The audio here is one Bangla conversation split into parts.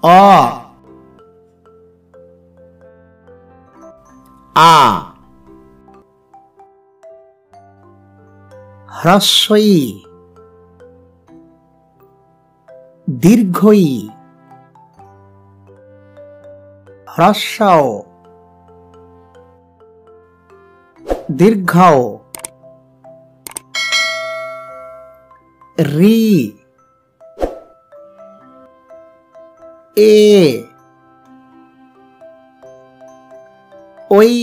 অ আ হ্রস্ব ই দীর্ঘ ই হ্রস্ব ও দীর্ঘ ও রি এ ওই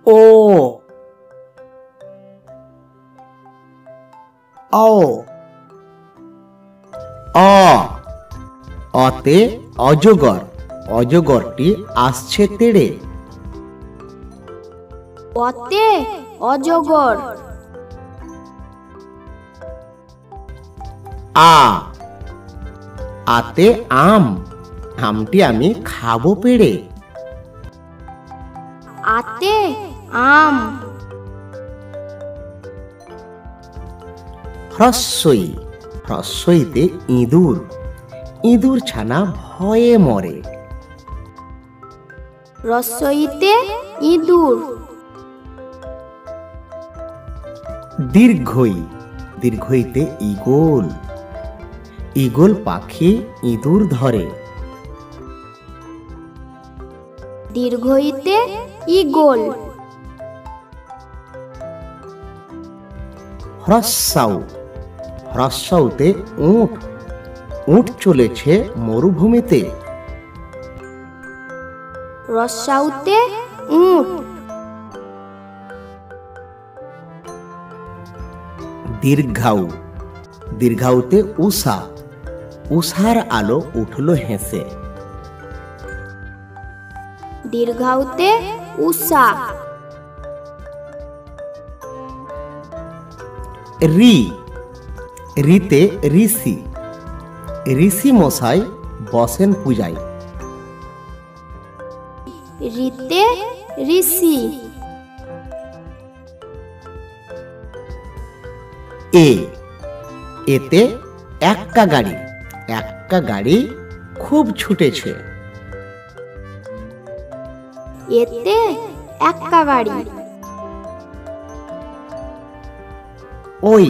ও ও অ অতে অজগর অজগরটি আসছে তেড়ে অতে অজগর আ আতে আম আমটি আমি খাবো পেড়ে আতে আম হ্রস্বই হ্রস্বইতে ইঁদুর ইঁদুর ছানা ভয়ে মরে রস্বইতে ইঁদুর দীর্ঘই দীর্ঘইতে ঈগল ঈগল পাখি ইঁদুর ধরে দীর্ঘইতে ঈগল হ্রস্বাউ হ্রস্বাউতে উট উট চলেছে মরুভূমিতে রস্বাউতে উট দীর্ঘাউ দীর্ঘাউতে উষা উষার আলো উঠল হেসে দীর্ঘাউতে উষা রি রিতে ঋষি ঋষি মশাই বসেন পূজায় রিতে ঋষি এ এতে এক্কা গাড়ি খুব ছুটেছে এতে এক্কা গাড়ি ওই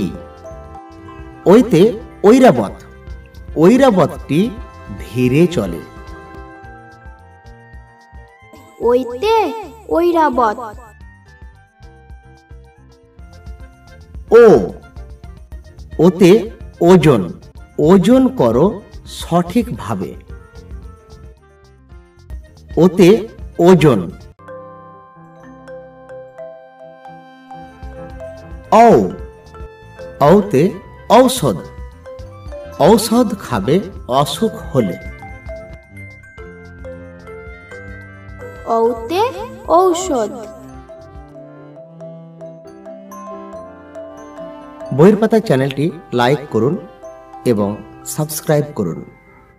ওইতে ঐরাবত ঐরাবতটি ধীরে চলে ওইতে ঐরাবত ও ওতে ওজন ওজন করো সঠিকভাবে ওতে ওজন ঔ ঔতে ঔষধ ঔষধ খাবে অসুখ হলে ঔতে ঔষধ বইয়ের পাতা চ্যানেলটি লাইক করুন এবং সাবস্ক্রাইব করুন।